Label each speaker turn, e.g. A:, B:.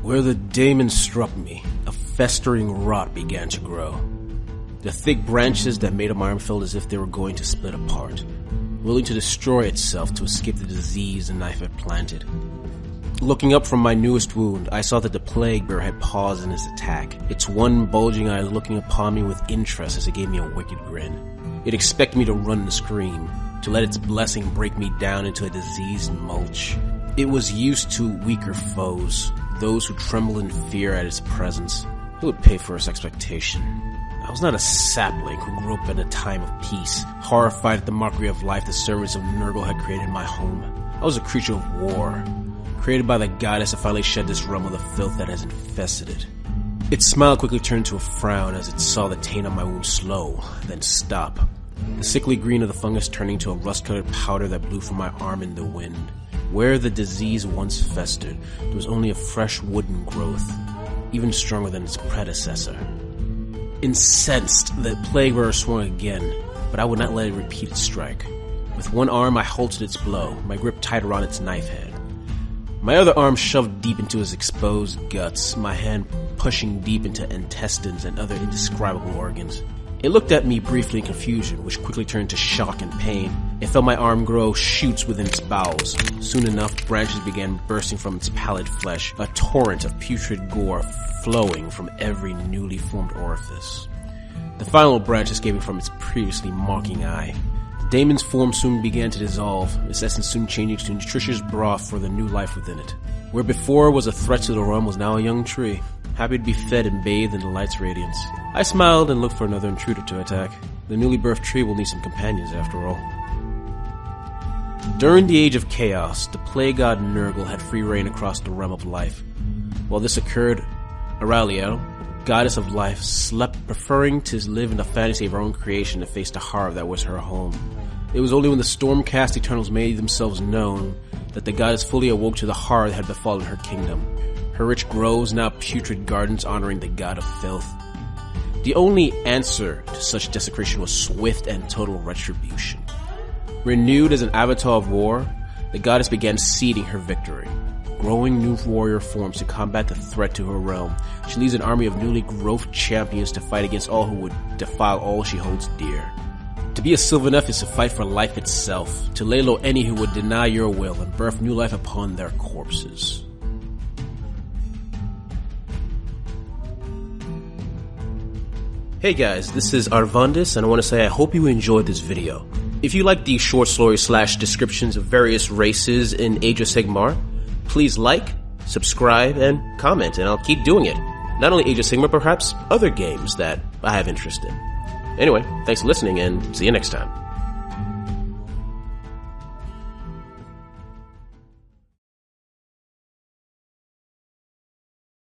A: Where the daemon struck me, a festering rot began to grow. The thick branches that made up my arm felt as if they were going to split apart, willing to destroy itself to escape the disease the knife had planted. Looking up from my newest wound, I saw that the plague bear had paused in its attack, its one bulging eye looking upon me with interest as it gave me a wicked grin. It expected me to run and scream, to let its blessing break me down into a diseased mulch. It was used to weaker foes, those who trembled in fear at its presence. It would pay for its expectation. I was not a sapling who grew up in a time of peace, horrified at the mockery of life the servants of Nurgle had created in my home. I was a creature of war, created by the goddess to finally shed this realm of the filth that has infested it. Its smile quickly turned to a frown as it saw the taint on my wound slow, then stop. The sickly green of the fungus turning to a rust-colored powder that blew from my arm in the wind. Where the disease once festered, there was only a fresh wooden growth, even stronger than its predecessor. Incensed, the plague bearer swung again, but I would not let it repeat its strike. With one arm, I halted its blow, my grip tight around its knife head. My other arm shoved deep into its exposed guts, my hand pushing deep into intestines and other indescribable organs. It looked at me briefly in confusion, which quickly turned to shock and pain. It felt my arm grow shoots within its bowels. Soon enough, branches began bursting from its pallid flesh, a torrent of putrid gore flowing from every newly formed orifice. The final branch escaping from its previously mocking eye. The daemon's form soon began to dissolve, its essence soon changing to nutritious broth for the new life within it. Where before was a threat to the realm was now a young tree, happy to be fed and bathed in the light's radiance. I smiled and looked for another intruder to attack. The newly birthed tree will need some companions after all. During the Age of Chaos, the plague god Nurgle had free reign across the realm of life. While this occurred, Aureliel, goddess of life, slept, preferring to live in the fantasy of her own creation to face the horror that was her home. It was only when the storm-cast Eternals made themselves known that the goddess fully awoke to the horror that had befallen her kingdom. Her rich groves, now putrid gardens honoring the god of filth. The only answer to such desecration was swift and total retribution. Renewed as an avatar of war, the goddess began seeding her victory. Growing new warrior forms to combat the threat to her realm, she leads an army of newly growth champions to fight against all who would defile all she holds dear. To be a Slyvaneth is to fight for life itself, to lay low any who would deny your will and birth new life upon their corpses. Hey guys, this is Arvandis, and I want to say I hope you enjoyed this video. If you like these short stories / descriptions of various races in Age of Sigmar, please like, subscribe, and comment, and I'll keep doing it. Not only Age of Sigmar, perhaps other games that I have interest in. Anyway, thanks for listening, and see you next time.